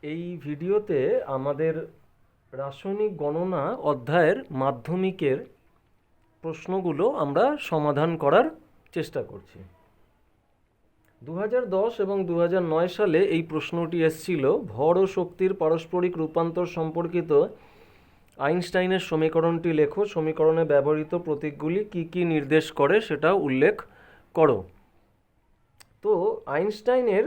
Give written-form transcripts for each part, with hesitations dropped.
এই ভিডিওতে আমাদের রাসায়নিক গণনা অধ্যায়ের মাধ্যমিকের প্রশ্নগুলো আমরা সমাধান করার চেষ্টা করছি। 2010 এবং 2009 সালে এই প্রশ্নটি এসেছিল, ভর ও শক্তির পারস্পরিক রূপান্তর সম্পর্কিত আইনস্টাইনের সমীকরণটি লেখো, সমীকরণে ব্যবহৃত প্রতীকগুলি কি কি নির্দেশ করে সেটা উল্লেখ করো। তো আইনস্টাইনের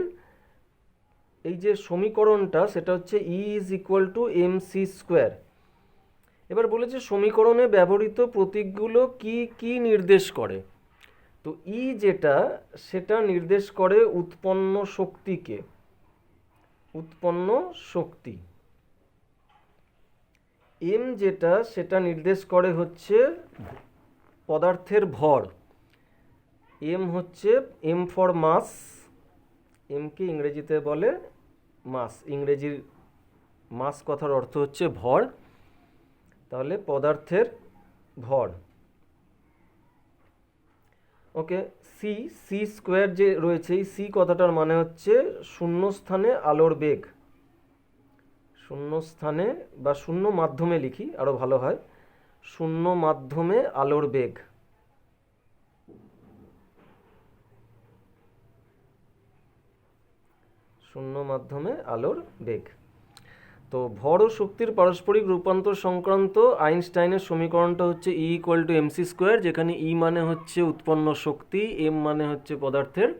এই যে সমীকরণটা সেটা হচ্ছে E is equal to mc square. এবার বলেছে সমীকরণে ব্যবহৃত প্রতীকগুলো কি কি নির্দেশ করে। তো E যেটা সেটা নির্দেশ করে উৎপন্ন শক্তিকে, উৎপন্ন শক্তি। m যেটা সেটা নির্দেশ করে হচ্ছে পদার্থের ভর। m হচ্ছে m ফর মাস, m কে ইংরেজিতে বলে মাস, ইংরেজির মাস কথার অর্থ হচ্ছে ভর, তাহলে পদার্থের ভর। ওকে, সি সি স্কোয়ার যে রয়েছে, এই সি কথাটার মানে হচ্ছে শূন্যস্থানে আলোর বেগ। শূন্যস্থানে বা শূন্য মাধ্যমে লিখি আরও ভালো হয়, শূন্য মাধ্যমে আলোর বেগ। শূন্য মাধ্যমে আলোর বেগ। তো ভর ও শক্তির পারস্পরিক রূপান্তর সংক্রান্ত আইনস্টাইনের সমীকরণটা হচ্ছে E equal to mc square, যেখানে E মানে হচ্ছে উৎপন্ন শক্তি, m মানে হচ্ছে পদার্থের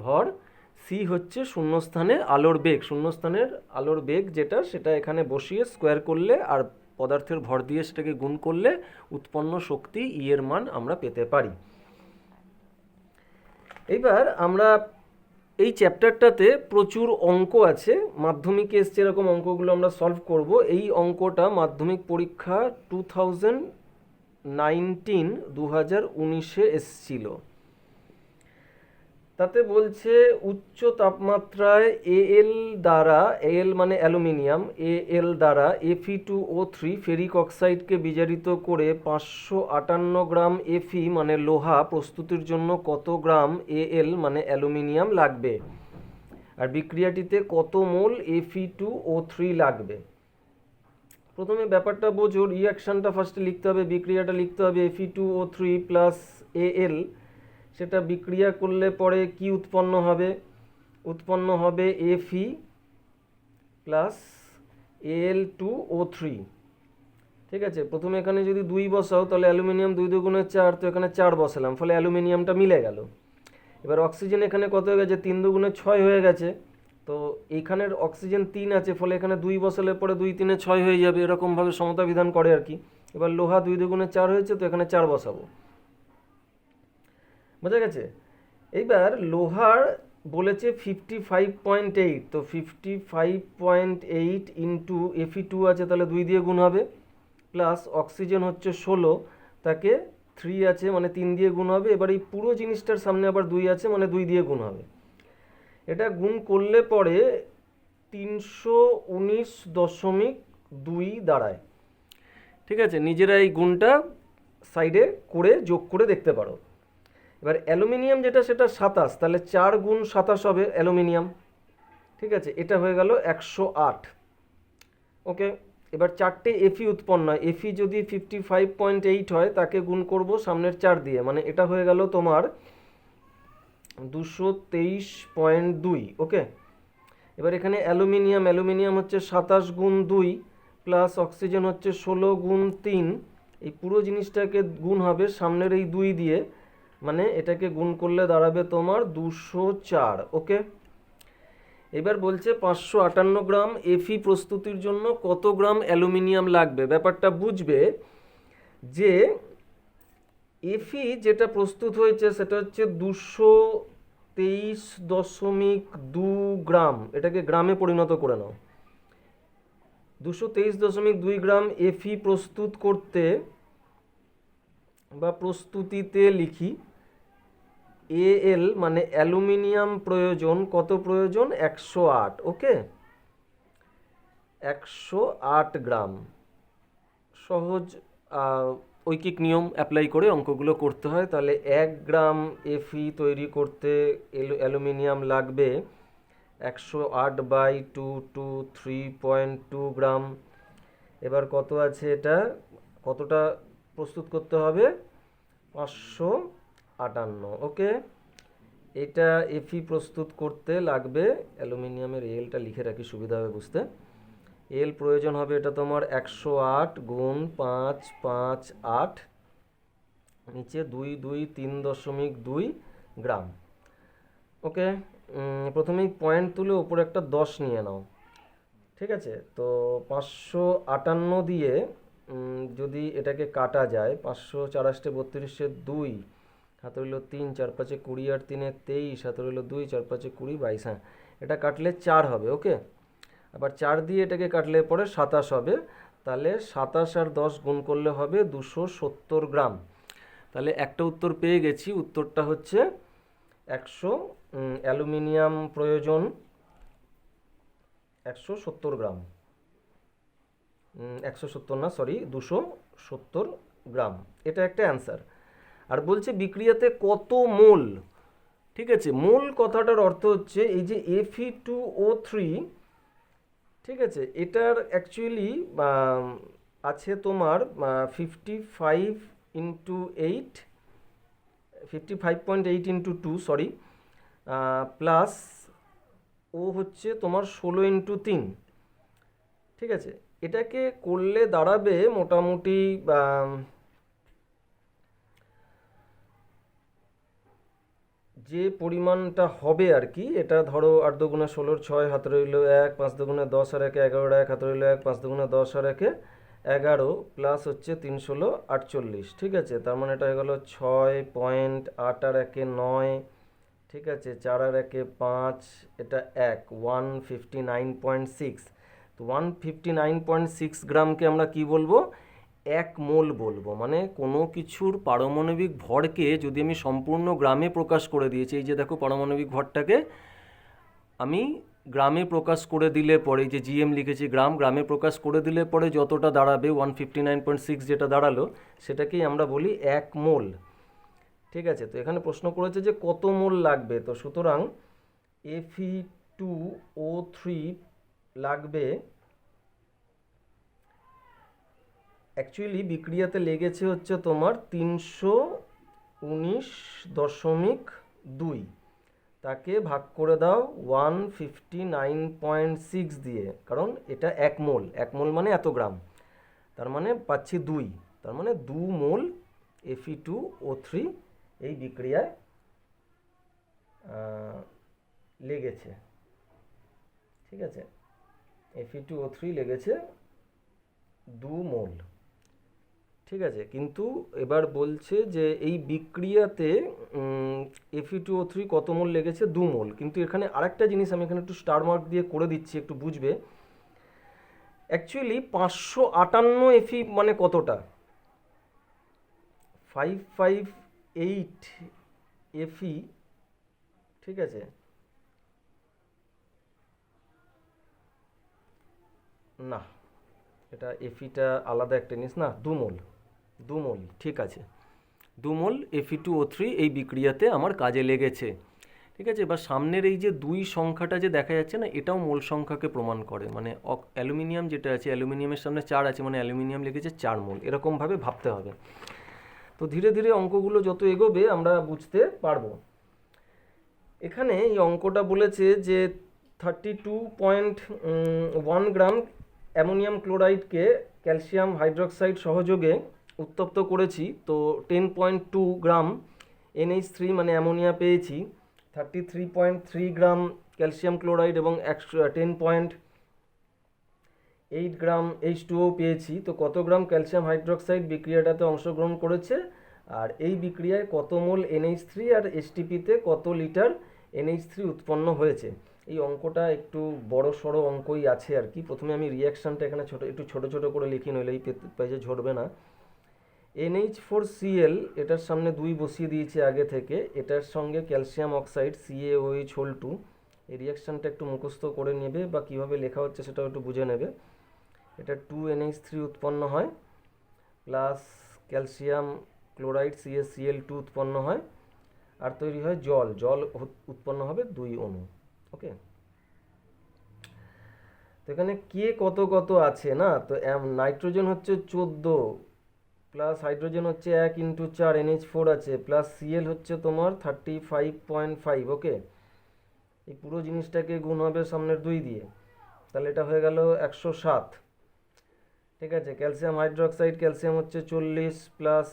ভর, c হচ্ছে শূন্যস্থানে আলোর বেগ। শূন্যস্থানের আলোর বেগ যেটা সেটা এখানে বসিয়ে স্কোয়ার করলে আর পদার্থের ভর দিয়ে সেটাকে গুণ করলে উৎপন্ন শক্তি E এর মান আমরা পেতে পারি। এইবার আমরা এই চ্যাপ্টারটাতে প্রচুর অঙ্ক আছে, মাধ্যমিকে এসছে এরকম অঙ্কগুলো আমরা সলভ করব। এই অঙ্কটা মাধ্যমিক পরীক্ষা 2019 এসছিল। তাতে বলছে উচ্চ তাপমাত্রায় এএল দ্বারা, এএল মানে অ্যালুমিনিয়াম, এএল দ্বারা Fe2O3 ফেরিক অক্সাইডকে বিজারিত করে 558 গ্রাম Fe মানে লোহা প্রস্তুতির জন্য কত গ্রাম এএল মানে অ্যালুমিনিয়াম লাগবে, আর বিক্রিয়াটিতে কত মোল Fe2O3 লাগবে। প্রথমে ব্যাপারটা বোঝো, রিয়াকশানটা ফার্স্টে লিখতে হবে, বিক্রিয়াটা লিখতে হবে। Fe2O3 প্লাস এএল, সেটা বিক্রিয়া করলে পরে কি উৎপন্ন হবে? উৎপন্ন হবে Fe প্লাস Al2O3। ঠিক আছে, প্রথমে এখানে যদি 2 বসাও তাহলে অ্যালুমিনিয়াম 2 দুগুণে 4, তো এখানে 4 বসালাম, ফলে অ্যালুমিনিয়ামটা মিলে গেল। এবার অক্সিজেন এখানে কত হয়ে গেছে? 3 দুগুণে 6 হয়ে গেছে। তো এইখানের অক্সিজেন 3 আছে, ফলে এখানে 2 বসালে পরে 2 3 6 হয়ে যাবে, এরকমভাবে সমতা বিধান করে আর কি। এবার লোহা 2 দুগুণে 4 হয়েছে, তো এখানে 4 বসাবো। বোঝা গেছে? এইবার লোহার বলেছে 55.8, তো 55.8 ইন্টু Fe2 আছে, তাহলে 2 দিয়ে গুণ হবে, প্লাস অক্সিজেন হচ্ছে 16, তাকে 3 আছে মানে 3 দিয়ে গুণ হবে। এবার এই পুরো জিনিসটার সামনে আবার 2 আছে মানে 2 দিয়ে গুণ হবে। এটা গুণ করলে পরে 319.2 দাঁড়ায়। ঠিক আছে, নিজেরা এই গুণটা সাইডে করে যোগ করে দেখতে পারো। এবার অ্যালুমিনিয়াম যেটা সেটা 27, তাহলে 4 গুণ 27 হবে অ্যালুমিনিয়াম। ঠিক আছে, এটা হয়ে গেল 108। ওকে, এবার 4টে Fe উৎপন্ন হয়। Fe যদি 55.8 হয় তাকে গুণ করব সামনের 4 দিয়ে, মানে এটা হয়ে গেল তোমার 223.2। ওকে, এবার এখানে অ্যালুমিনিয়াম, অ্যালুমিনিয়াম হচ্ছে 27 গুণ 2 প্লাস অক্সিজেন হচ্ছে 16 গুণ 3, এই পুরো জিনিসটাকে গুণ হবে সামনের এই 2 দিয়ে, মানে এটাকে গুণ করলে দাঁড়াবে তোমার 204। ওকে, এবার বলছে 558 গ্রাম Fe প্রস্তুতির জন্য কত গ্রাম অ্যালুমিনিয়াম লাগবে। ব্যাপারটা বুঝবে যে Fe যেটা প্রস্তুত হয়েছে সেটা হচ্ছে 223.2 গ্রাম, এটাকে গ্রামে পরিণত করে নাও। 223.2 গ্রাম Fe প্রস্তুত করতে বা প্রস্তুতিতে লিখি, এএল মানে অ্যালুমিনিয়াম প্রয়োজন, কত প্রয়োজন? 108। ওকে, 108 গ্রাম। সহজ ঐকিক নিয়ম অ্যাপ্লাই করে অঙ্কগুলো করতে হয়। তাহলে 1 গ্রাম Fe তৈরি করতে অ্যালুমিনিয়াম লাগবে 108/223.2 গ্রাম। এবার কত আছে এটা, কতটা প্রস্তুত করতে হবে, 558। ওকে, এটা এফি প্রস্তুত করতে লাগবে, অ্যালুমিনিয়ামের এলটা লিখে রাখি সুবিধা হবে বুঝতে। এল প্রয়োজন হবে এটা তোমার 108 গুণ 558, নিচে 223.2 গ্রাম। ওকে, প্রথমেই পয়েন্ট তুলে ওপরে একটা 10 নিয়ে নাও। ঠিক আছে, তো 558 দিয়ে যদি এটাকে কাটা যায়, 504 32 হাতে রইল 3, 4 5 20 আর 3 23, হাতে রইল 2, 4 5 20 22। হ্যাঁ, এটা কাটলে 4 হবে। ওকে, আবার 4 দিয়ে এটাকে কাটলে পরে 27 হবে। তাহলে 27 আর 10 গুণ করলে হবে 270 গ্রাম। তাহলে একটা উত্তর পেয়ে গেছি, উত্তরটা হচ্ছে 100, অ্যালুমিনিয়াম প্রয়োজন 170 গ্রাম। 170 না, সরি, 270 গ্রাম। এটা একটা অ্যান্সার। আর বলছে বিক্রিয়াতে কত মোল। ঠিক আছে, মোল কথাটার অর্থ হচ্ছে এই যে Fe2O3, ঠিক আছে, এটার অ্যাকচুয়ালি আছে তোমার 55 × 8, 55.8 × 2, সরি, প্লাস ও হচ্ছে তোমার 16 × 3। ঠিক আছে, এটাকে করলে দাঁড়াবে মোটামুটি যে পরিমাণটা হবে আর কি, এটা ধরো 8 দুগুণে 16, 6 হাতে রইল 1, 5 দুগুণে 10 আর 1 11, 1 হাতে রইল 1, 5 দুগুণে 10 আর 1 11, প্লাস হচ্ছে 3 16 48। ঠিক আছে, তার মানে এটা হয়ে গেল 6.8 আর 1 9, ঠিক আছে, 4 আর 1 5, এটা 159.6। তো 159.6 গ্রামকে আমরা কি বলবো, 1 মোল বলবো। মানে কোনো কিছুর পারমাণবিক ভরকে যদি আমি সম্পূর্ণ গ্রামে প্রকাশ করে দিয়েছি, এই যে দেখো পারমাণবিক ভরটাকে আমি গ্রামে প্রকাশ করে দিলে পরে, যে জিএম লিখেছি গ্রাম, গ্রামে প্রকাশ করে দিলে পরে যতটা দাঁড়াবে 159.6 যেটা দাঁড়ালো, সেটাকেই আমরা বলি 1 মোল। ঠিক আছে, তো এখানে প্রশ্ন করেছে যে কত মোল লাগবে। তো সুতরাং Fe2O3 লাগবে, অ্যাকচুয়ালি বিক্রিয়াতে লেগেছে হচ্ছে তোমার 319.2, তাকে ভাগ করে দাও 159.6 দিয়ে, কারণ এটা 1 মোল, 1 মোল মানে এত গ্রাম, তার মানে পাচ্ছি 2, তার মানে 2 মোল Fe2O3 এই বিক্রিয়ায় লেগেছে। ঠিক আছে, Fe2O3 লেগেছে 2 মোল। ঠিক আছে, কিন্তু এবার বলছে যে এই বিক্রিয়াতে Fe2O3 কত মোল লেগেছে, 2 মোল। কিন্তু এখানে আরেকটা জিনিস আমি এখানে একটু স্টার মার্ক দিয়ে করে দিচ্ছি, একটু বুঝবে। অ্যাকচুয়ালি 558 Fe মানে কতটা, 558 Fe, ঠিক আছে, না, এটা এফিটা আলাদা একটা জিনিস না, 2 মোল, 2 মোল। ঠিক আছে, 2 মোল Fe2O3 এই বিক্রিয়াতে আমার কাজে লেগেছে। ঠিক আছে, এবার সামনের এই যে 2 সংখ্যাটা যে দেখা যাচ্ছে না, এটাও মোল সংখ্যাকে প্রমাণ করে। মানে অ্যালুমিনিয়াম যেটা আছে, অ্যালুমিনিয়ামের সামনে 4 আছে, মানে অ্যালুমিনিয়াম লেগেছে 4 মোল, এরকমভাবে ভাবতে হবে। তো ধীরে ধীরে অঙ্কগুলো যত এগোবে আমরা বুঝতে পারবো। এখানে এই অঙ্কটা বলেছে যে 32.1 গ্রাম অ্যামোনিয়াম ক্লোরাইডকে ক্যালসিয়াম হাইড্রোক্সাইড সহযোগে উত্তপ্ত করেছি। তো 10.2 গ্রাম NH3 মানে অ্যামোনিয়া পেয়েছি, 33.3 গ্রাম ক্যালসিয়াম ক্লোরাইড এবং 10.8 গ্রাম H2O পেয়েছি। তো কত গ্রাম ক্যালসিয়াম হাইড্রোক্সাইড বিক্রিয়াটাতে অংশগ্রহণ করেছে, আর এই বিক্রিয়ায় কত মোল NH3 আর STPতে কত লিটার NH3 উৎপন্ন হয়েছে। এই অঙ্কটা একটু বড় সড়ো অঙ্কই আছে আর কি। প্রথমে আমি রিয়াকশানটা এখানে একটু ছোট ছোট করে লিখি, নইলে এই পেজে ঝরবে না। NH4Cl, এটার সামনে 2 বসিয়ে দিয়েছি আগে থেকে, এটার সঙ্গে ক্যালসিয়াম অক্সাইড CaOH2। এই রিয়াকশানটা একটু মুখস্থ করে নেবে, বা কীভাবে লেখা হচ্ছে সেটাও একটু বুঝে নেবে। এটা 2NH3 উৎপন্ন হয়, প্লাস ক্যালসিয়াম ক্লোরাইড CaCl2 উৎপন্ন হয়, আর তৈরি হয় জল, জল উৎপন্ন হবে 2 অণু। ওকে। তো এখানে কে কত কত আছে না, তো নাইট্রোজেন হচ্ছে 14 প্লাস হাইড্রোজেন হচ্ছে 1 × 4 NH4 আছে প্লাস Cl হচ্ছে তোমার 35.5। ওকে, এই পুরো জিনিসটাকে গুণ হবে সামনের 2 দিয়ে, তাহলে এটা হয়ে গেল 107। ঠিক আছে, ক্যালসিয়াম হাইড্রোক্সাইড, ক্যালসিয়াম হচ্ছে 40 প্লাস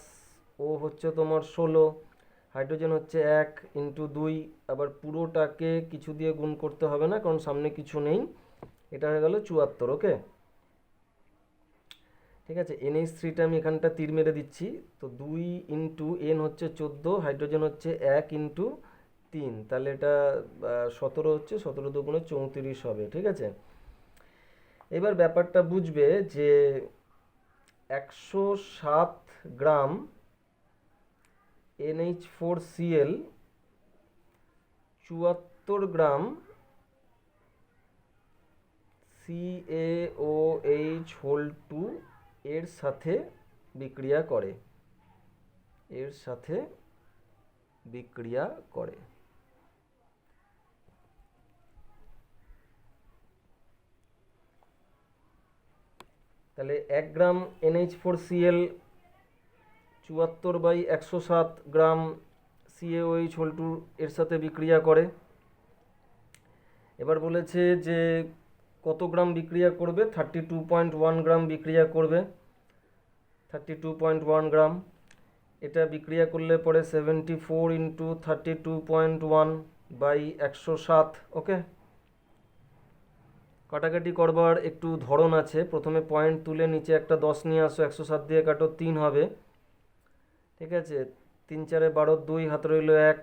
ও হচ্ছে তোমার 16, হাইড্রোজেন হচ্ছে 1 × 2, আবার পুরোটাকে কিছু দিয়ে গুণ করতে হবে না কারণ সামনে কিছু নেই, এটা হয়ে গেল 74। ওকে, ঠিক আছে, NH3টা আমি এখানটা তীর মেরে দিচ্ছি, তো 2 × N হচ্ছে 14, হাইড্রোজেন হচ্ছে 1 × 3, তাহলে এটা 17 হচ্ছে, 17 দুগুণে 34 হবে। ঠিক আছে, এবার ব্যাপারটা বুঝবে যে 107 গ্রাম NH4Cl 74 গ্রাম CaOH2 এর সাথে বিক্রিয়া করে, এর সাথে বিক্রিয়া করে। তাহলে 1 গ্রাম NH4Cl 74/107 গ্রাম CaOH2 এর সাথে বিক্রিয়া করে। এবার বলেছে যে কত গ্রাম বিক্রিয়া করবে, 32.1 গ্রাম বিক্রিয়া করবে, 32.1 গ্রাম। এটা বিক্রিয়া করলে পরে 74 × 32.1/107। ওকে, কাটাকাটি করবার একটু ধরন আছে, প্রথমে পয়েন্ট তুলে নিচে একটা 10 নিয়ে আসো, 107 দিয়ে কাটো 3 হবে। ঠিক আছে, 3 × 4 = 12, 2 হাতে রইল 1,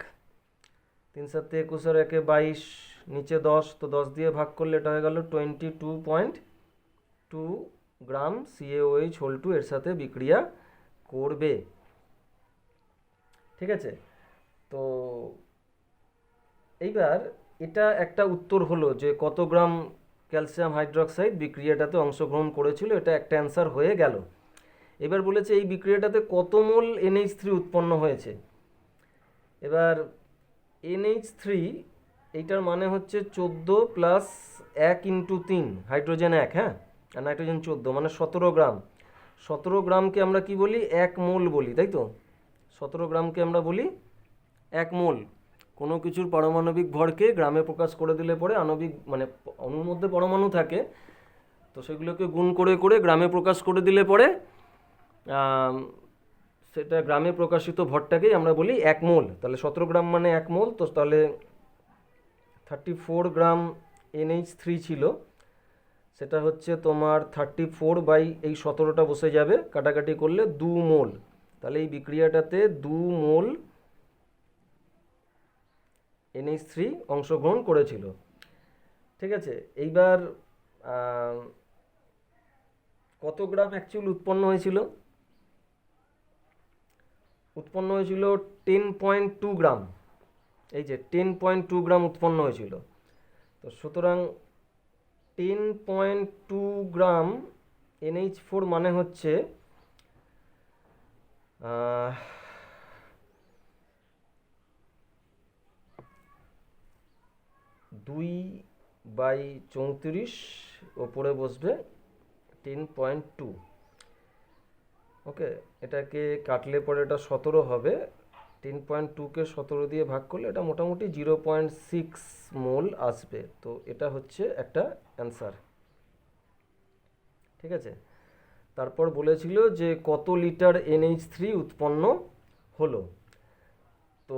3 × 7 = 21, আর 1 = 22, নিচে 10, তো 10 দিয়ে ভাগ করলে এটা হয়ে গেল 22.2 গ্রাম CaOH2 এর সাথে বিক্রিয়া করবে। ঠিক আছে, তো এইবার এটা একটা উত্তর হলো যে কত গ্রাম ক্যালসিয়াম হাইড্রোক্সাইড বিক্রিয়াটাতে অংশগ্রহণ করেছিল, এটা একটা অ্যান্সার হয়ে গেল। এবার বলেছে এই বিক্রিয়াটাতে কত মোল NH3 উৎপন্ন হয়েছে। এবার NH3 এইটার মানে হচ্ছে 14 প্লাস 1 × 3, হাইড্রোজেন 1, হ্যাঁ, আর নাইট্রোজেন 14, মানে 17 গ্রাম। 17 গ্রামকে আমরা কি বলি, 1 মোল বলি, তাই তো? 17 গ্রামকে আমরা বলি 1 মোল। কোনো কিছুর পারমাণবিক ভরকে গ্রামে প্রকাশ করে দিলে পরে আণবিক মানে অণুর মধ্যে পরমাণু থাকে, তো সেগুলোকে গুণ করে করে গ্রামে প্রকাশ করে দিলে পরে সেটা গ্রামে প্রকাশিত ভরটাকেই আমরা বলি 1 মোল। তাহলে 17 গ্রাম মানে 1 মোল, তো তাহলে 34 গ্রাম NH3 ছিল, সেটা হচ্ছে তোমার 34 এই 17টা বসে যাবে, কাটাকাটি করলে 2 মোল। তাহলে এই বিক্রিয়াটাতে 2 মোল NH3 অংশগ্রহণ করেছিল। ঠিক আছে, এইবার কত গ্রাম অ্যাকচুয়ালি উৎপন্ন হয়েছিল? উৎপন্ন হয়েছিল 10.2 গ্রাম, এই যে 10.2 গ্রাম উৎপন্ন হয়েছিল। তো সুতরাং 10.2 গ্রাম NH4 মানে হচ্ছে 2/34, ওপরে বসবে 10.2। ওকে, এটাকে কাটলে পরে এটা 17 হবে, 10.2কে 17 দিয়ে ভাগ করলে এটা মোটামুটি 0.6 মোল আসবে। তো এটা হচ্ছে একটা অ্যান্সার। ঠিক আছে, তারপর বলেছিল যে কত লিটার NH3 উৎপন্ন হলো। তো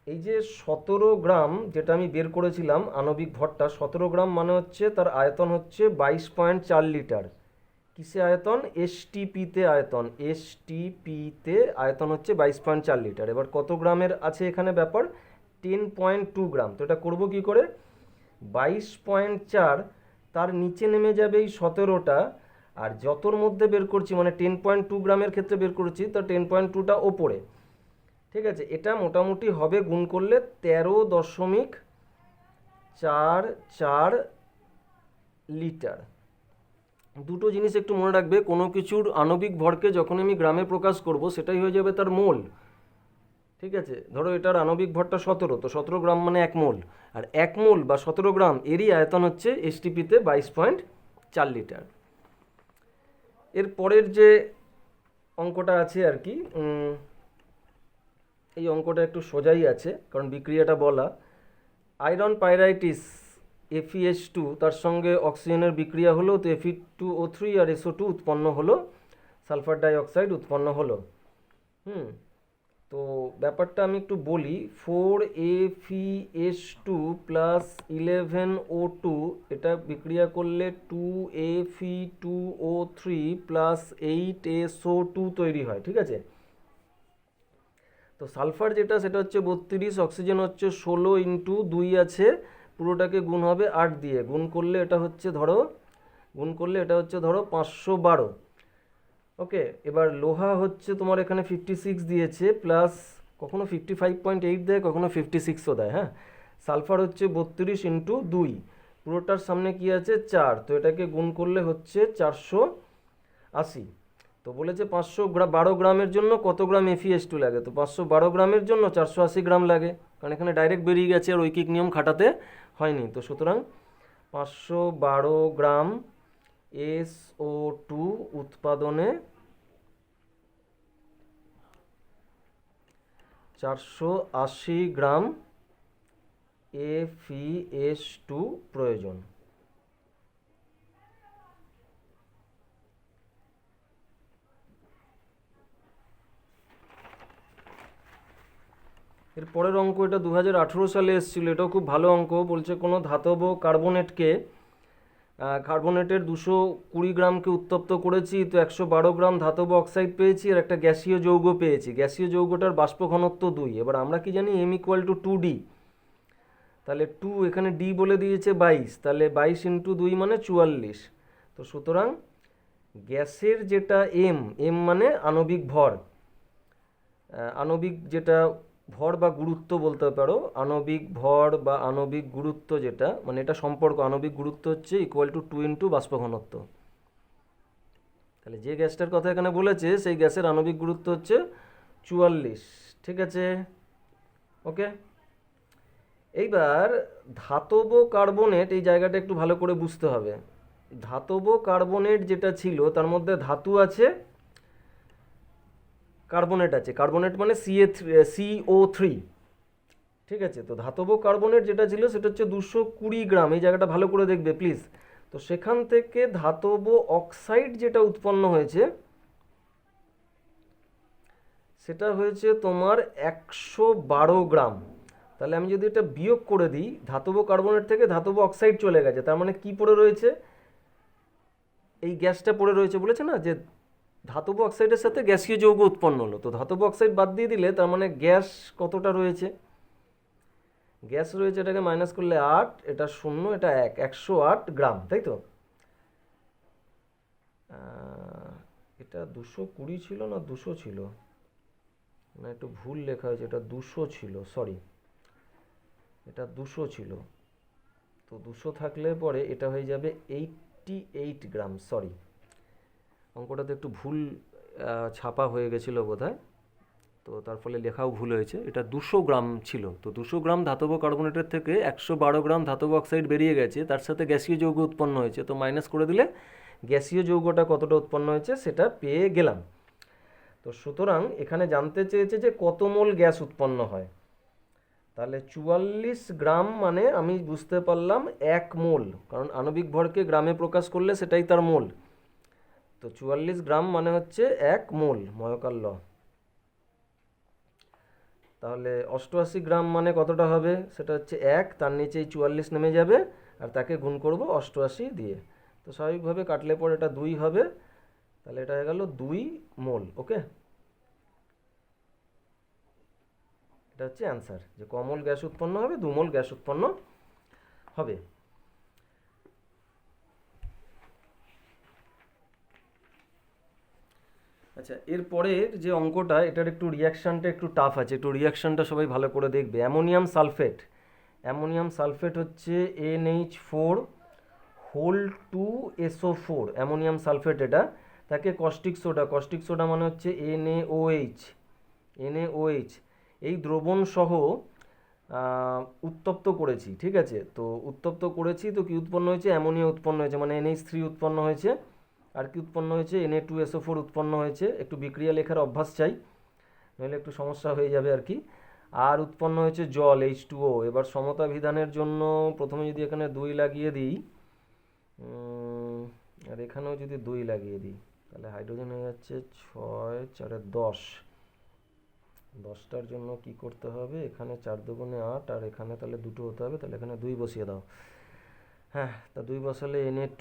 এই যে 17 গ্রাম যেটা আমি বের করেছিলাম আণবিক ভরটা, 17 গ্রাম মানে হচ্ছে তার আয়তন হচ্ছে 22.4 লিটার। কিসে আয়তন? STPতে আয়তন, STPতে আয়তন হচ্ছে 22.4 লিটার। এবার কত গ্রামের আছে এখানে ব্যাপার, 10.2 গ্রাম। তো এটা করবো কি করে, 22.4 তার নিচে নেমে যাবে এই 17টা, আর যতর মধ্যে বের করছি মানে 10.2 গ্রামের ক্ষেত্রে বের করছি, তো 10.2টা ওপরে। ঠিক আছে, এটা মোটামুটি হবে গুণ করলে 13.44 লিটার। দুটো জিনিস একটু মনে রাখবে, কোনো কিছুর আণবিক ভরকে যখন আমি গ্রামে প্রকাশ করব সেটাই হয়ে যাবে তার মোল। ঠিক আছে, ধরো এটার আণবিক ভরটা 17, তো 17 গ্রাম মানে 1 মোল, আর 1 মোল বা 17 গ্রাম এরই আয়তন হচ্ছে এসটিপিতে 22.4 লিটার। এর পরের যে অঙ্কটা আছে আর কি, এই অঙ্কটা একটু সোজাই আছে কারণ বিক্রিয়াটা বলা। আয়রন পাইরাইটিস FeH2 তার সঙ্গে অক্সিজেনের বিক্রিয়া হলো, তো Fe2O3 আর SO2 উৎপন্ন হলো, সালফার ডাইঅক্সাইড উৎপন্ন হলো। তো ব্যাপারটা আমি একটু বলি। 4FeH2 প্লাস 11O2 এটা বিক্রিয়া করলে 2Fe2O3 প্লাস 8SO2 তৈরি হয়, ঠিক আছে। তো সালফার যেটা সেটা হচ্ছে 32, অক্সিজেন হচ্ছে 16 ইন্টু 2 আছে, পুরোটাকে গুণ হবে 8 দিয়ে, গুণ করলে এটা হচ্ছে ধরো 512। ওকে, এবার লোহা হচ্ছে তোমার এখানে 56 দিয়েছে, প্লাস কখনো 55.8 দেয়, কখনো 56ও দেয়। হ্যাঁ, সালফার হচ্ছে 32 ইন্টু 2, পুরোটার সামনে কি আছে 4, তো এটাকে গুণ করলে হচ্ছে 480। তো বলেছে 512 গ্রামের জন্য কত গ্রাম FeH2 লাগে, তো 512 গ্রামের জন্য 480 গ্রাম লাগে, কারণ এখানে ডাইরেক্ট বেরিয়ে গেছে আর ঐকিক নিয়ম খাটাতে হয়নি। তো সুতরাং 512 গ্রাম SO2 উৎপাদনে 480 গ্রাম FeH2 প্রয়োজন। এর পরের অঙ্ক, এটা 2018 সালে এসেছিল, এটাও খুব ভালো অঙ্ক। বলছে কোনো ধাতব কার্বনেটের 220 গ্রামকে উত্তপ্ত করেছি, তো 112 গ্রাম ধাতব অক্সাইড পেয়েছি আর একটা গ্যাসীয় যৌগ পেয়েছি। গ্যাসীয় যৌগটার বাষ্প ঘনত্ব 2। এবার আমরা কি জানি M = 2D, তাহলে 2 এখানে D বলে দিয়েছে 22, তাহলে 22 ইন্টু 2 মানে 44। তো সুতরাং গ্যাসের যেটা M মানে আণবিক ভর, আণবিক যেটা ভর বা গুরুত্ব বলতে পারো, আণবিক ভর বা আণবিক গুরুত্ব যেটা, মানে এটা সম্পর্ক, আণবিক গুরুত্ব হচ্ছে = 2 ইন্টু বাষ্প ঘনত্ব। তাহলে যে গ্যাসটার কথা এখানে বলেছে সেই গ্যাসের আণবিক গুরুত্ব হচ্ছে 44, ঠিক আছে। ওকে, এইবার ধাতব কার্বনেট, এই জায়গাটা একটু ভালো করে বুঝতে হবে। ধাতব কার্বনেট যেটা ছিল তার মধ্যে ধাতু আছে, কার্বনেট আছে, কার্বনেট মানে CO3, ঠিক আছে। তো ধাতব কার্বনেট যেটা ছিল সেটা হচ্ছে 220 গ্রাম, এই জায়গাটা ভালো করে দেখবে প্লিজ। তো সেখান থেকে ধাতব অক্সাইড যেটা উৎপন্ন হয়েছে সেটা হয়েছে তোমার 112 গ্রাম। তাহলে আমি যদি এটা বিয়োগ করে দিই, ধাতব কার্বনেট থেকে ধাতব অক্সাইড চলে গেছে, তার মানে কি পড়ে রয়েছে, এই গ্যাসটা পড়ে রয়েছে। বলেছে না যে ধাতব অক্সাইডের সাথে গ্যাসীয় যৌগ উৎপন্ন হলো, তো ধাতব অক্সাইড বাদ দিয়ে দিলে তার মানে গ্যাস কতটা রয়েছে, গ্যাস রয়েছে, এটাকে মাইনাস করলে 8, এটা 0, এটা 1, 108 গ্রাম, তাই তো। এটা 220 ছিল না 200 ছিল, না একটু ভুল লেখা হয়েছে, এটা 200 ছিল, সরি, এটা 200 ছিল। তো 200 থাকলে পরে এটা হয়ে যাবে 88 গ্রাম, সরি, অঙ্কটাতে একটু ভুল ছাপা হয়ে গেছিলো বোধহয়, তো তার ফলে লেখাও ভুল হয়েছে। এটা 200 গ্রাম ছিল, তো 200 গ্রাম ধাতব কার্বনেটের থেকে 112 গ্রাম ধাতব অক্সাইড বেরিয়ে গেছে, তার সাথে গ্যাসীয় যৌগ উৎপন্ন হয়েছে, তো মাইনাস করে দিলে গ্যাসীয় যৌগটা কতটা উৎপন্ন হয়েছে সেটা পেয়ে গেলাম। তো সুতরাং এখানে জানতে চেয়েছে যে কত মোল গ্যাস উৎপন্ন হয়, তাহলে 44 গ্রাম মানে আমি বুঝতে পারলাম 1 মোল, কারণ আণবিক ভরকে গ্রামে প্রকাশ করলে সেটাই তার মোল। তো 44 গ্রাম মানে হচ্ছে 1 মোল, ময়কাল ল। তাহলে 88 গ্রাম মানে কতটা হবে, সেটা হচ্ছে 1, তার নিচেই 44 নেমে যাবে আর তাকে গুণ করব 88 দিয়ে, তো স্বাভাবিকভাবে কাটলে পর এটা 2 হবে, তাহলে এটা হয়ে গেল 2 মোল। ওকে, এটা হচ্ছে অ্যান্সার, যে ক মোল গ্যাস উৎপন্ন হবে, 2 মোল গ্যাস উৎপন্ন হবে। আচ্ছা, এরপরের যে অঙ্কটা, এটার একটু রিয়াকশানটা একটু টাফ আছে, একটু রিয়াকশানটা সবাই ভালো করে দেখবে। অ্যামোনিয়াম সালফেট হচ্ছে NH4 whole 2SO4, ammonium sulphate এটা, তাকে কস্টিক সোডা মানে হচ্ছে NaOH, এই দ্রবণ সহ উত্তপ্ত করেছি, ঠিক আছে? তো উত্তপ্ত করেছি তো কি উৎপন্ন হয়েছে? অ্যামোনিয়া উৎপন্ন হয়েছে, মানে NH3 উৎপন্ন হয়েছে। আর কি উৎপন্ন হয়েছে? Na2SO4 উৎপন্ন হয়েছে। একটু বিক্রিয়া লেখার অভ্যাস চাই, নইলে একটু সমস্যা হয়ে যাবে আর কি। আর উৎপন্ন হয়েছে জল H2O। এবার সমতা বিধানের জন্য প্রথমে যদি এখানে 2 লাগিয়ে দিই, আর এখানেও যদি 2 লাগিয়ে দিই, তাহলে হাইড্রোজেন হয়ে যাচ্ছে 6 4 10। 10টার জন্য কি করতে হবে? এখানে 4 দুগুণে 8, আর এখানে তাহলে দুটো হতে হবে, তাহলে এখানে 2 বসিয়ে দাও। হ্যাঁ, তা 2 বসালে Na2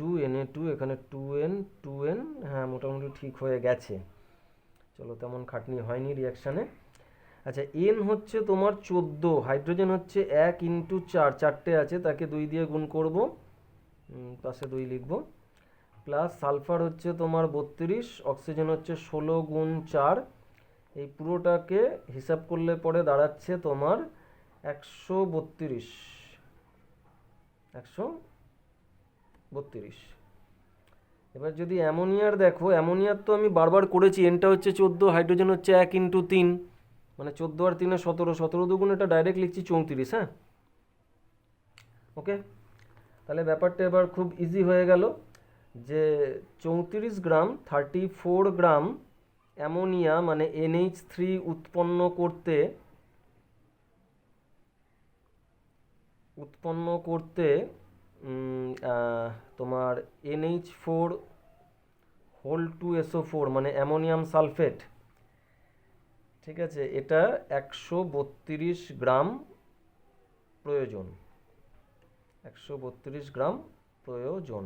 এখানে 2N 2N, হ্যাঁ মোটামুটি ঠিক হয়ে গেছে। চলো, তেমন খাটনি হয়নি রিয়াকশানে। আচ্ছা, এন হচ্ছে তোমার 14, হাইড্রোজেন হচ্ছে 1 ইন্টু 4, 4টে আছে, তাকে 2 দিয়ে গুণ করব, পাশে 2 লিখব। প্লাস সালফার হচ্ছে তোমার 32, অক্সিজেন হচ্ছে 16 গুণ 4। এই পুরোটাকে হিসাব করলে পরে দাঁড়াচ্ছে তোমার 132, 132। এবার যদি অ্যামোনিয়ার দেখো, অ্যামোনিয়ার তো আমি বারবার করেছি, এনটা হচ্ছে 14, হাইড্রোজেন হচ্ছে 1 ইন্টু 3, মানে 14 আর 3 17, 17 দুগুণ এটা ডাইরেক্ট লিখছি 34। হ্যাঁ, ওকে। তাহলে ব্যাপারটা এবার খুব ইজি হয়ে গেল যে 34 গ্রাম 34 গ্রাম অ্যামোনিয়া মানে NH3 উৎপন্ন করতে তোমার NH4 হোল 2SO4 মানে অ্যামোনিয়াম সালফেট, ঠিক আছে, এটা 132 গ্রাম প্রয়োজন, 132 গ্রাম প্রয়োজন।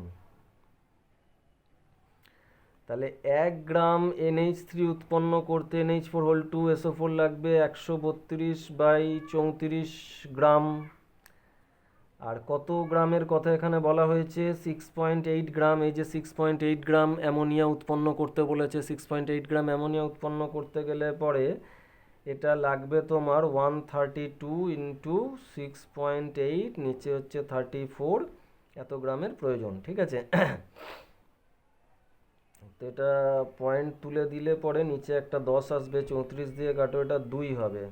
তাহলে 1 গ্রাম NH3 উৎপন্ন করতে NH4 হোল 2SO4 লাগবে 132/34 গ্রাম। আর কত গ্রামের কথা এখানে বলা হয়েছে? 6.8 গ্রাম। এই যে 6.8 গ্রাম অ্যামোনিয়া উৎপন্ন করতে বলেছে, 6.8 গ্রাম অ্যামোনিয়া উৎপন্ন করতে গেলে পরে এটা লাগবে তোমার 132 ইন্টু 6.8, নিচে হচ্ছে 34, এত গ্রামের প্রয়োজন, ঠিক আছে? তো এটা পয়েন্ট তুলে দিলে পরে নিচে একটা 10 আসবে, 34 দিয়ে কাটো, এটা 2 হবে।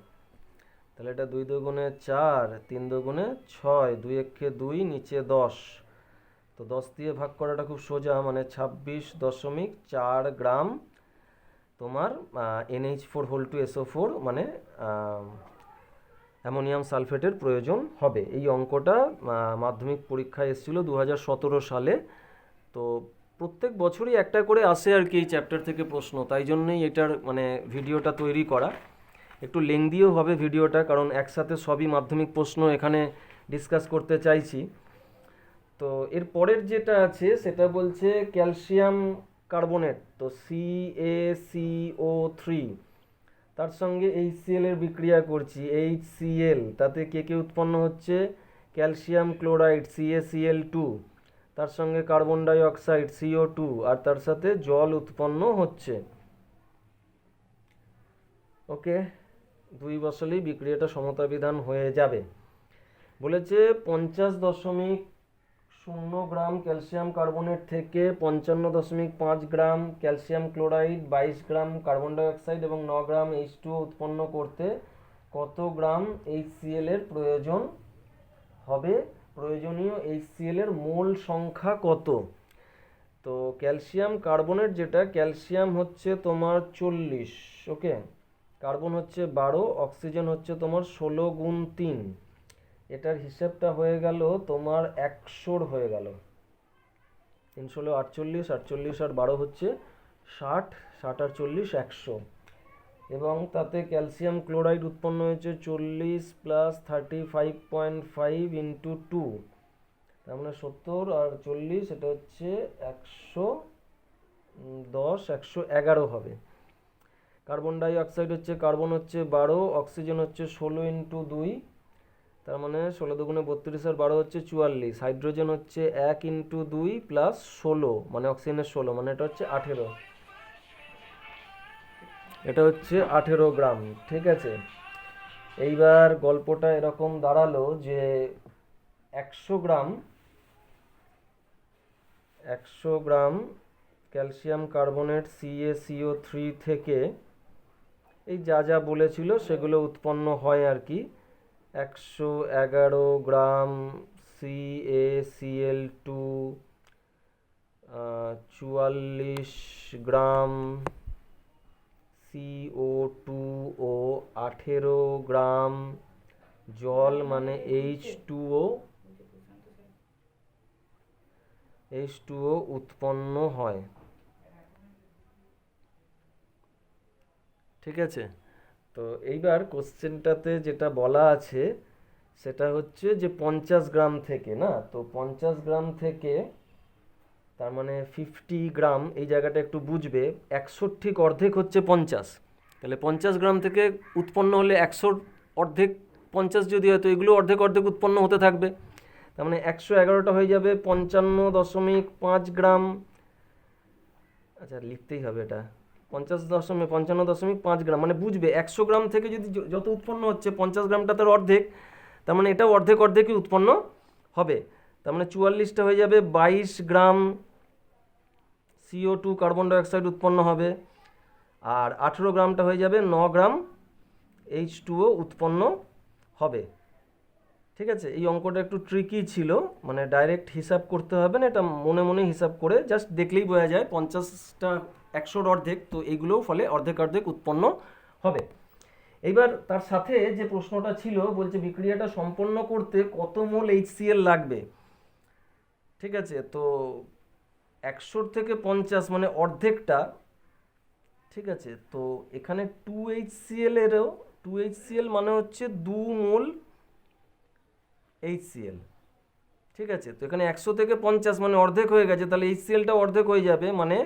তাহলে এটা 2 দুগুণে 4, 3 দুগুণে 6, 2 একে 2, নিচে 10। তো 10 দিয়ে ভাগ করাটা খুব সোজা, মানে 26.4 গ্রাম তোমার NH4 হোল 2SO4 মানে অ্যামোনিয়াম সালফেটের প্রয়োজন হবে। এই অঙ্কটা মাধ্যমিক পরীক্ষায় এসেছিলো 2017 সালে। তো প্রত্যেক বছরই একটা করে আসে আর কি এই চ্যাপ্টার থেকে প্রশ্ন, তাই জন্যই এটার মানে ভিডিওটা তৈরি করা। একটু লেংদিও হবে ভিডিওটা, কারণ একসাথে সবই মাধ্যমিক প্রশ্ন এখানে ডিসকাস করতে চাইছি। তো এর পরের যেটা আছে সেটা বলছে ক্যালসিয়াম কার্বনেট, তো CaCO3, তার সঙ্গে HCl এর বিক্রিয়া করছি, HCl, তাতে কে কে উৎপন্ন হচ্ছে? ক্যালসিয়াম ক্লোরাইড CaCl2, তার সঙ্গে কার্বন ডাই অক্সাইড CO2, আর তার সাথে জল উৎপন্ন হচ্ছে। ওকে, 2 বসালেই বিক্রিয়াটা সমতা বিধান হয়ে যাবে। বলেছে 50.0 গ্রাম ক্যালসিয়াম কার্বনেট থেকে 55.5 gram calcium chloride, 22 gram carbon dioxide এবং 9 গ্রাম H2O উৎপন্ন করতে কত গ্রাম HCl এর প্রয়োজন হবে? প্রয়োজনীয় HCl এর মোল সংখ্যা কত? তো ক্যালসিয়াম কার্বনেট যেটা, ক্যালসিয়াম হচ্ছে তোমার 40, ওকে, কার্বন হচ্ছে 12, অক্সিজেন হচ্ছে তোমার 16 গুণ 3, এটার হিসাবটা হয়ে গেল তোমার 100 হয়ে গেল। 3 16 48, 48 আর 12 হচ্ছে 60, 60 আর 40 100। এবং তাতে ক্যালসিয়াম ক্লোরাইড উৎপন্ন হয়েছে 40 প্লাস 35.5 ইন্টু 2, তার মানে 70 আর 40, এটা হচ্ছে 110, 111 হবে। কার্বন ডাই অক্সাইড হচ্ছে, কার্বন হচ্ছে 12, অক্সিজেন হচ্ছে 16 ইন্টু 2, তার মানে 16 দুগুণে 32 আর 12 হচ্ছে 44। হাইড্রোজেন হচ্ছে 1 ইন্টু 2 প্লাস 16, মানে অক্সিজেনের 16, মানে এটা হচ্ছে 18, এটা হচ্ছে 18 গ্রাম, ঠিক আছে? এইবার গল্পটা এরকম দাঁড়ালো যে 100 গ্রাম ক্যালসিয়াম কার্বনেট CaCO3 থেকে এই যা যা বলেছিল সেগুলো উৎপন্ন হয় আর কি। 111 গ্রাম CaCl2, 44 গ্রাম CO2 ও 18 গ্রাম জল মানে H2O উৎপন্ন হয়। ঠিক আছে, তো এইবার কোশ্চেনটাতে যেটা বলা আছে সেটা হচ্ছে যে 50 গ্রাম থেকে, না তো 50 গ্রাম থেকে, তার মানে 50 গ্রাম, এই জায়গাটা একটু বুঝবে। 100 ঠিক অর্ধেক হচ্ছে 50, তাহলে 50 গ্রাম থেকে উৎপন্ন হলে 100 অর্ধেক 50 যদি হয় তো এগুলো অর্ধেক অর্ধেক উৎপন্ন হতে থাকবে। তার মানে 111টা হয়ে যাবে 55.5 গ্রাম। আচ্ছা লিখতেই হবে এটা, 55.5 গ্রাম, মানে বুঝবে 100 গ্রাম থেকে যদি যত উৎপন্ন হচ্ছে 50 গ্রামটা তার অর্ধেক, তার মানে এটাও অর্ধেক অর্ধেকই উৎপন্ন হবে। তার মানে 44টা হয়ে যাবে 22 গ্রাম CO2 কার্বন ডাইঅক্সাইড উৎপন্ন হবে, আর 18 গ্রামটা হয়ে যাবে 9 গ্রাম H2O উৎপন্ন হবে। ঠিক আছে, এই অঙ্কটা একটু ট্রিকি ছিল, মানে ডাইরেক্ট হিসাব করতে হবে না, এটা মনে মনে হিসাব করে জাস্ট দেখলেই বোঝা যায় 50টা 100-র অর্ধেক, তো এইগুলোও ফলে অর্ধেক অর্ধেক উৎপন্ন হবে। এইবার তার সাথে যে প্রশ্নটা ছিল, বলছে বিক্রিয়াটা সম্পন্ন করতে কত মোল HCl লাগবে। ঠিক আছে, তো 100 থেকে 50 মানে অর্ধেকটা। ঠিক আছে, তো এখানে 2HCl এরও 2HCl মানে হচ্ছে 2 মোল HCl। ঠিক আছে, তো এখানে 100 থেকে 50 মানে অর্ধেক হয়ে গেছে, তাহলে HClটা অর্ধেক হয়ে যাবে, মানে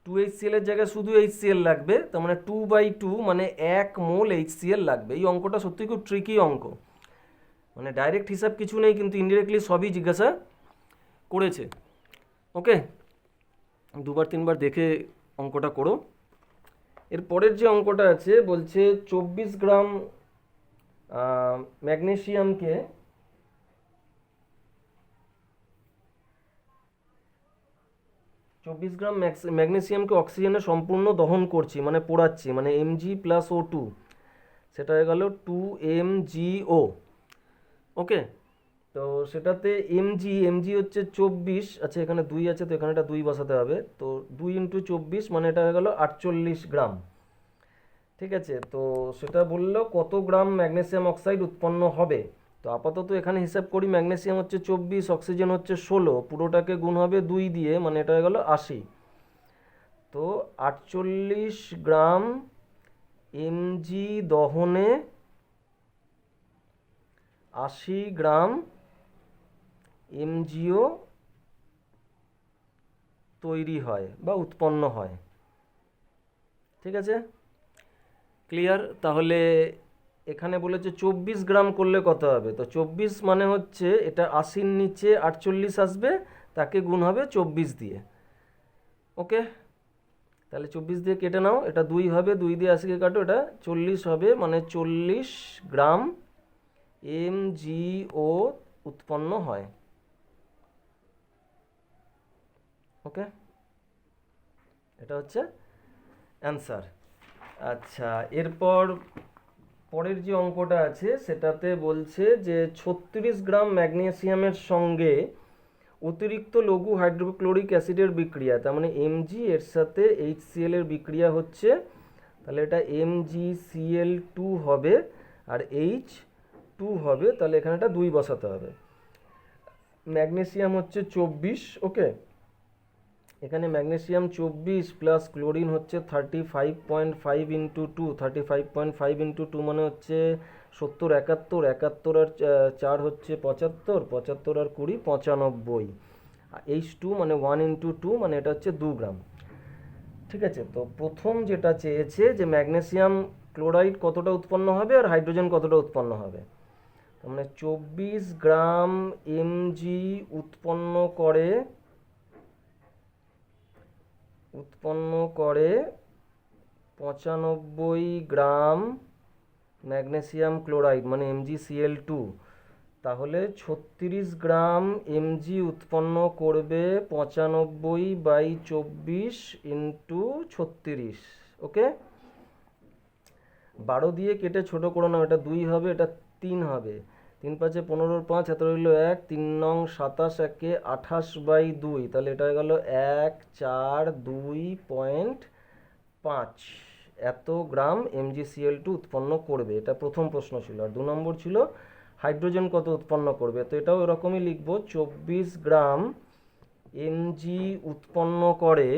2HCl এর জায়গায় শুধু HCl লাগবে, তার মানে 2/2 মানে 1 মোল HCl লাগবে। এই অঙ্কটা সত্যি খুব ট্রিকি অঙ্ক, মানে ডাইরেক্ট হিসাব কিছু নেই, কিন্তু ইনডিরেক্টলি সবই জিজ্ঞাসা করেছে। ওকে, দুবার তিনবার দেখে অঙ্কটা করো। এর পরের যে অঙ্কটা আছে, বলছে 24 গ্রাম ম্যাগনেসিয়ামকে 24 গ্রাম ম্যাগনেসিয়ামকে অক্সিজেনে সম্পূর্ণ দহন করছি, মানে পোড়াচ্ছি, মানে Mg+O2, সেটা হয়ে গেল 2MgO। ওকে, তো সেটাতে এমজি হচ্ছে 24, আচ্ছা এখানে 2 আছে তো এখানে একটা 2 বসাতে হবে, তো 2 × 24 মানে এটা হয়ে গেল 48 গ্রাম। ঠিক আছে, তো সেটা বললো কত গ্রাম ম্যাগনেসিয়াম অক্সাইড উৎপন্ন হবে। তো আপাতত এখানে হিসাব করি, ম্যাগনেসিয়াম হচ্ছে 24, অক্সিজেন হচ্ছে 16, পুরোটাকে গুণ হবে 2 দিয়ে, মানে এটা হয়ে গেল 80। তো 48 গ্রাম এমজি দহনে 80 গ্রাম এমজিও তৈরি হয় বা উৎপন্ন হয়। ঠিক আছে, ক্লিয়ার? তাহলে এখানে বলেছে 24 গ্রাম করলে কত হবে, তো 24 মানে হচ্ছে এটা 80-র নিচে 48 আসবে, তাকে গুণ হবে 24 দিয়ে। ওকে, তাহলে 24 দিয়ে কেটে নাও, এটা 2 হবে, 2 দিয়ে 80কে কাটো, এটা 40 হবে, মানে 40 গ্রাম এমজিও উৎপন্ন হয়। ওকে, এটা হচ্ছে অ্যান্সার। আচ্ছা, এরপর পরের যে অঙ্কটা আছে সেটাতে বলছে যে 36 গ্রাম ম্যাগনেসিয়ামের সঙ্গে অতিরিক্ত লঘু হাইড্রোক্লোরিক অ্যাসিডের বিক্রিয়া, তার মানে Mg এর সাথে HCl এর বিক্রিয়া হচ্ছে, তাহলে এটা MgCl2 হবে আর H2 হবে, তাহলে এখানে একটা 2 বসাতে হবে। ম্যাগনেসিয়াম হচ্ছে 24, ওকে, এখানে ম্যাগনেসিয়াম 24 প্লাস ক্লোরিন হচ্ছে 35.5 ইন্টু 2, 35.5 ইন্টু 2 মানে হচ্ছে 70, 71, 71 আর 4 হচ্ছে 75, 75 আর 20 95। H2 মানে 1 ইন্টু 2 মানে এটা হচ্ছে 2 গ্রাম। ঠিক আছে, তো প্রথম যেটা চেয়েছে যে ম্যাগনেসিয়াম ক্লোরাইড কতটা উৎপন্ন হবে আর হাইড্রোজেন কতটা উৎপন্ন হবে, তার মানে 24 গ্রাম Mg উৎপন্ন করে 95 গ্রাম ম্যাগনেসিয়াম ক্লোরাইড মানে MgCl2, তাহলে 36 গ্রাম Mg উৎপন্ন করবে 95/24 ইন্টু 36। ওকে, 12 দিয়ে কেটে ছোট করে নাও, এটা 2 হবে, এটা 3 হবে। 3 5 15 5, এত রইল 1, 3 নং 27, একে 28/2, তাহলে এটা হয়ে গেল 142.5 এত গ্রাম MgCl2 উৎপন্ন করবে। এটা প্রথম প্রশ্ন ছিল। আর 2 নম্বর ছিল হাইড্রোজেন কত উৎপন্ন করবে, তো এটাও এরকমই লিখবো, 24 গ্রাম Mg উৎপন্ন করে,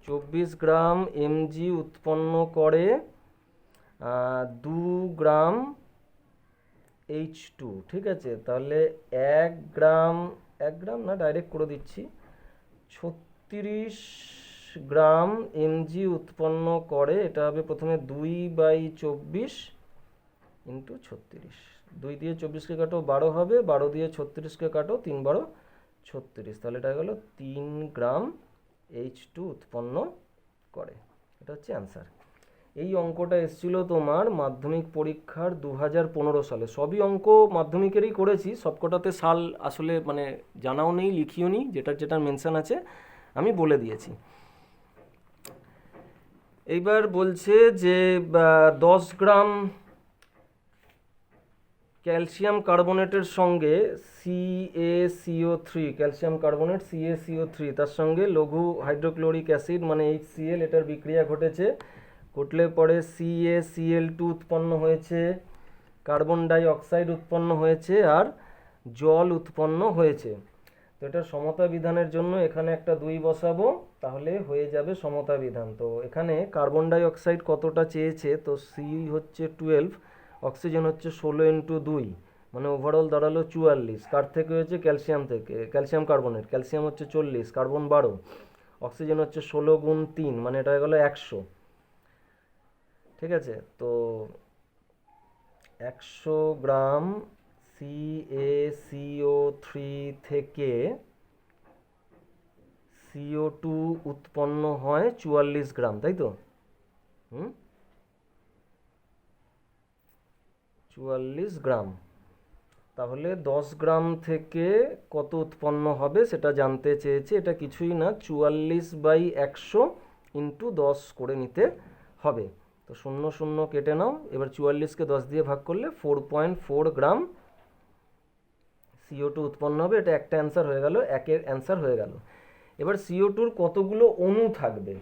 24 গ্রাম Mg উৎপন্ন করে 2 গ্রাম H2, ঠিক আছে। তাহলে 1 গ্রাম না, ডাইরেক্ট করে দিচ্ছি, 36 গ্রাম Mg উৎপন্ন করে, এটা হবে প্রথমে 2/24 ইন্টু 36, 2 দিয়ে 24কে কাটো 12 হবে, 12 দিয়ে 36কে কাটো 3 12 36, তাহলে এটা গেল 3 গ্রাম H2 উৎপন্ন করে। এটা হচ্ছে অ্যান্সার। এই অঙ্কটা এসেছিল তোমার মাধ্যমিক পরীক্ষার 2015 সালে। সবই অঙ্ক মাধ্যমিকেরই করেছি, সবকটাতে সাল আসলে মানে জানাও নেই, লিখিও নি, যেটা মেনশন আছে আমি বলে দিয়েছি। এইবার বলছে যে 10 গ্রাম ক্যালসিয়াম কার্বনেটের সঙ্গে CaCO3, ক্যালসিয়াম কার্বনেট CaCO3, তার সঙ্গে লঘু হাইড্রোক্লোরিক অ্যাসিড মানে HCl, এটার বিক্রিয়া ঘটেছে। ঘটলে পরে CaCl2 উৎপন্ন হয়েছে, কার্বন ডাই অক্সাইড উৎপন্ন হয়েছে, আর জল উৎপন্ন হয়েছে। তো এটার সমতা বিধানের জন্য এখানে একটা 2 বসাবো, তাহলে হয়ে যাবে সমতা বিধান। তো এখানে কার্বন ডাই অক্সাইড কতটা চেয়েছে, তো C হচ্ছে 12, অক্সিজেন হচ্ছে 16 ইন্টু 2, মানে ওভারঅল দাঁড়ালো 44। কার থেকে হয়েছে, ক্যালসিয়াম থেকে, ক্যালসিয়াম কার্বনেট, ক্যালসিয়াম হচ্ছে 40, কার্বন 12, অক্সিজেন হচ্ছে 16 গুণ 3, মানে এটা হয়ে গেল 100, ঠিক আছে। তো 100 গ্রাম CaCO3 থেকে CO2 উৎপন্ন হয় 44 গ্রাম, তাই তো? 44 গ্রাম। তাহলে 10 গ্রাম থেকে কত উৎপন্ন হবে সেটা জানতে চেয়েছে। এটা কিছুই না, 44/100 ইন্টু 10 করে নিতে হবে। তো 0 0 কেটে নাও। এবার 44কে 10 দিয়ে ভাগ করলে 4.4 গ্রাম CO2 উৎপন্ন হবে। এটা একটা অ্যান্সার হয়ে গেল, একের অ্যান্সার হয়ে গেল। এবার CO2-র কতগুলো অণু থাকবে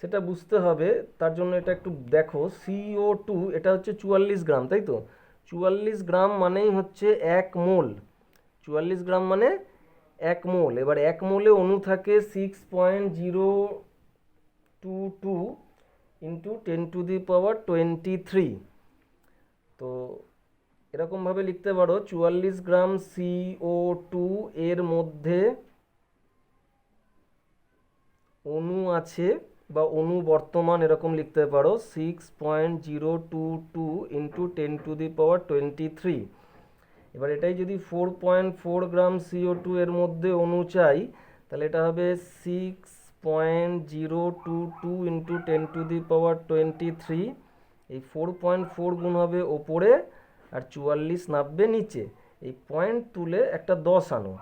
সেটা বুঝতে হবে। তার জন্য এটা একটু দেখো, CO2 এটা হচ্ছে 44 গ্রাম, তাই তো? 44 গ্রাম মানেই হচ্ছে 1 মোল। 44 গ্রাম মানে 1 মোল। এবার 1 মোলে অণু থাকে 6.022 ইন্টু 10⁻23। তো এরকমভাবে লিখতে পারো, 44 গ্রাম CO2 এর মধ্যে অণু আছে বা অণু বর্তমান, এরকম লিখতে পারো 6.022 ইন্টু 10⁻23। এবার এটাই যদি 4.4 গ্রাম CO2 এর মধ্যে অণু চাই, তাহলে এটা হবে 6.022 ইন্টু 10⁻23। এই 4.4 গুণ হবে ওপরে আর 44 নামবে নিচে। এই পয়েন্ট তুলে একটা 10 আনো,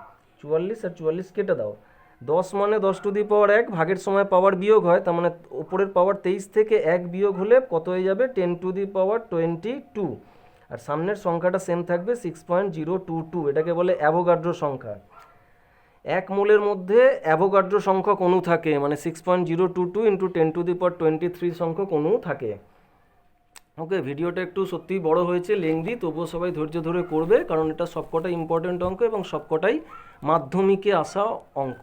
44 আর 44 কেটে দাও। 10 মানে 10⁻1, ভাগের সময় পাওয়ার বিয়োগ হয়, তার মানে ওপরের পাওয়ার 23 থেকে 1 বিয়োগ হলে কত হয়ে যাবে, 10⁻22। আর সামনের সংখ্যাটা সেম থাকবে 6.022। এটাকে বলে অ্যাভোগাড্রো সংখ্যা। 1 মোলের মধ্যে অ্যাভোগাড্রো সংখ্যক অণু থাকে, মানে 6.022 ইন্টু 10⁻23 সংখ্যক অণু থাকে। ওকে, ভিডিওটা একটু সত্যিই বড় হয়েছে, লেংদি, তবুও সবাই ধৈর্য ধরে করবে, কারণ এটা সবকটাই ইম্পর্টেন্ট অঙ্ক এবং সবকটাই মাধ্যমিকে আসা অঙ্ক।